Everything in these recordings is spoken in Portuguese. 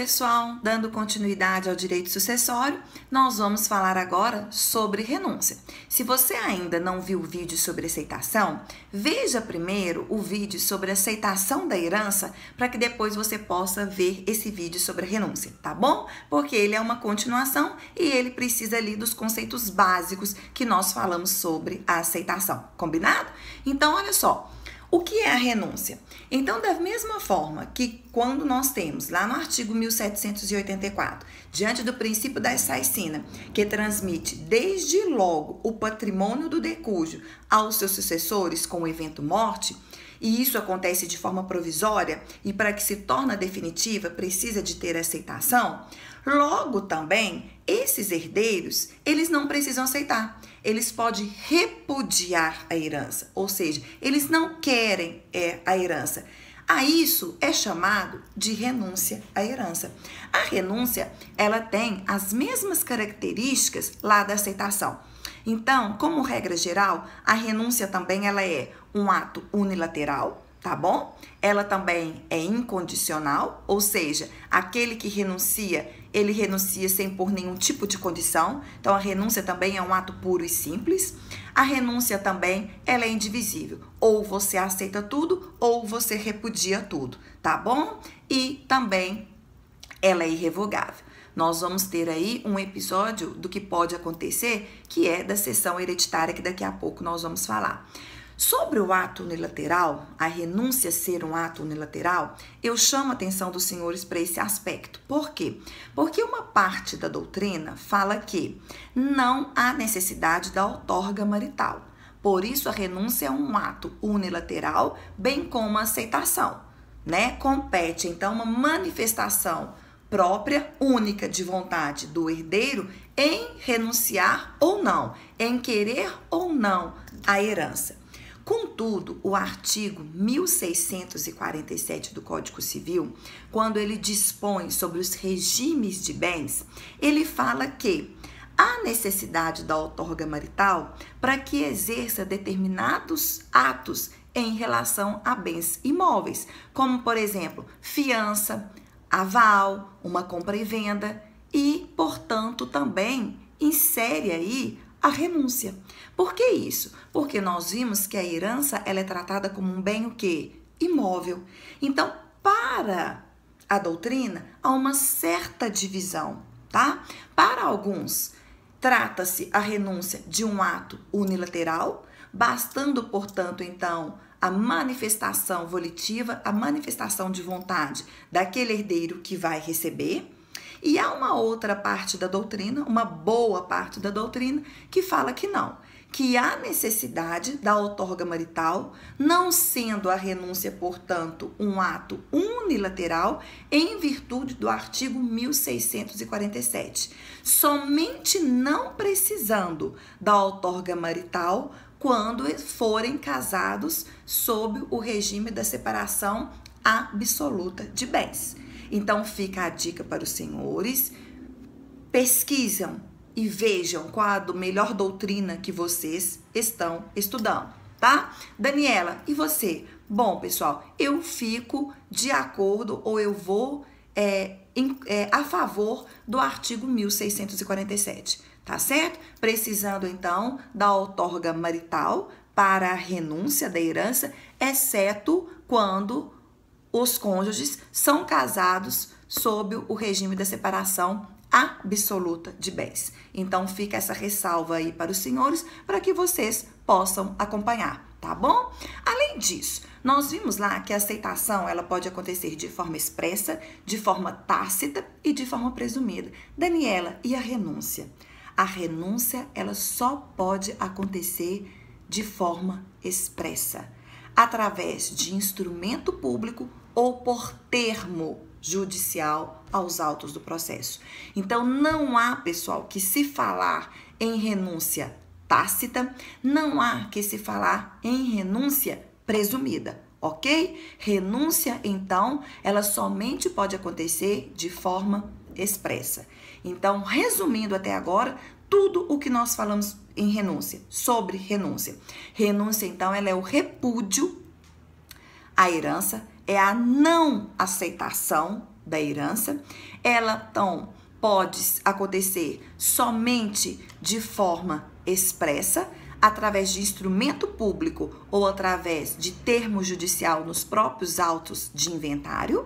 pessoal, dando continuidade ao direito sucessório, nós vamos falar agora sobre renúncia. Se você ainda não viu o vídeo sobre aceitação, veja primeiro o vídeo sobre aceitação da herança para que depois você possa ver esse vídeo sobre a renúncia, tá bom? Porque ele é uma continuação e ele precisa ali dos conceitos básicos que nós falamos sobre a aceitação, combinado? Então, olha só. O que é a renúncia? Então, da mesma forma que quando nós temos lá no artigo 1784, diante do princípio da saicina, que transmite desde logo o patrimônio do decújo aos seus sucessores com o evento morte, e isso acontece de forma provisória e para que se torne definitiva precisa de ter aceitação, logo também esses herdeiros, eles não precisam aceitar. Eles podem repudiar a herança, ou seja, eles não querem a herança. A isso é chamado de renúncia à herança. A renúncia, ela tem as mesmas características lá da aceitação. Então, como regra geral, a renúncia também ela é um ato unilateral, tá bom? Ela também é incondicional, ou seja, aquele que renuncia, ele renuncia sem pôr nenhum tipo de condição. Então, a renúncia também é um ato puro e simples. A renúncia também, ela é indivisível. Ou você aceita tudo, ou você repudia tudo, tá bom? E também, ela é irrevogável. Nós vamos ter aí um episódio do que pode acontecer, que é da cessão hereditária, que daqui a pouco nós vamos falar. Sobre o ato unilateral, a renúncia ser um ato unilateral, eu chamo a atenção dos senhores para esse aspecto. Por quê? Porque uma parte da doutrina fala que não há necessidade da outorga marital. Por isso, a renúncia é um ato unilateral, bem como a aceitação, né? Compete, então, uma manifestação própria, única de vontade do herdeiro em renunciar ou não, em querer ou não a herança. Contudo, o artigo 1647 do Código Civil, quando ele dispõe sobre os regimes de bens, ele fala que há necessidade da outorga marital para que exerça determinados atos em relação a bens imóveis, como, por exemplo, fiança, aval, uma compra e venda e, portanto, também insere aí a renúncia. Por que isso? Porque nós vimos que a herança ela é tratada como um bem o quê? Imóvel. Então, para a doutrina, há uma certa divisão, tá? Para alguns, trata-se a renúncia de um ato unilateral, bastando, portanto, então, a manifestação volitiva, a manifestação de vontade daquele herdeiro que vai receber. E há uma outra parte da doutrina, uma boa parte da doutrina, que fala que não, que há necessidade da outorga marital, não sendo a renúncia, portanto, um ato unilateral, em virtude do artigo 1647. Somente não precisando da outorga marital quando forem casados sob o regime da separação absoluta de bens. Então, fica a dica para os senhores, pesquisam e vejam qual a melhor doutrina que vocês estão estudando, tá? Daniela, e você? Bom, pessoal, eu fico de acordo ou eu vou a favor do artigo 1647, tá certo? Precisando, então, da outorga marital para a renúncia da herança, exceto quando os cônjuges são casados sob o regime da separação absoluta de bens. Então, fica essa ressalva aí para os senhores, para que vocês possam acompanhar, tá bom? Além disso, nós vimos lá que a aceitação, ela pode acontecer de forma expressa, de forma tácita e de forma presumida. Daniela, e a renúncia? A renúncia, ela só pode acontecer de forma expressa, através de instrumento público ou por termo judicial aos autos do processo. Então, não há, pessoal, que se falar em renúncia tácita, não há que se falar em renúncia presumida, ok? Renúncia, então, ela somente pode acontecer de forma expressa. Então, resumindo até agora, tudo o que nós falamos em renúncia, sobre renúncia. Renúncia, então, ela é o repúdio à herança, é a não aceitação da herança. Ela, então, pode acontecer somente de forma expressa, através de instrumento público ou através de termo judicial nos próprios autos de inventário.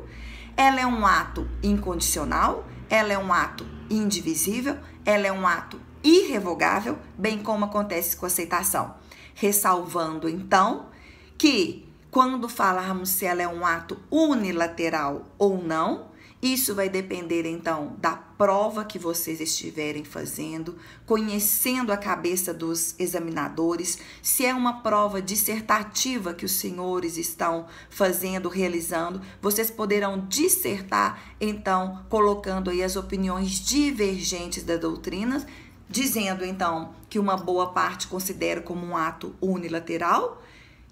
Ela é um ato incondicional, ela é um ato indivisível, ela é um ato irrevogável, bem como acontece com a aceitação. Ressalvando, então, que quando falarmos se ela é um ato unilateral ou não, isso vai depender, então, da prova que vocês estiverem fazendo, conhecendo a cabeça dos examinadores, se é uma prova dissertativa que os senhores estão fazendo, realizando, vocês poderão dissertar, então, colocando aí as opiniões divergentes da doutrina, dizendo, então, que uma boa parte considera como um ato unilateral,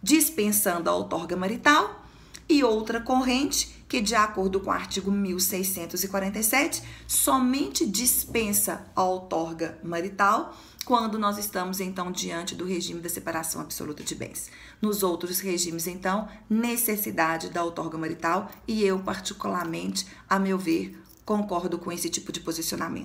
dispensando a outorga marital, e outra corrente que, de acordo com o artigo 1647, somente dispensa a outorga marital quando nós estamos, então, diante do regime da separação absoluta de bens. Nos outros regimes, então, necessidade da outorga marital, e eu, particularmente, a meu ver, concordo com esse tipo de posicionamento.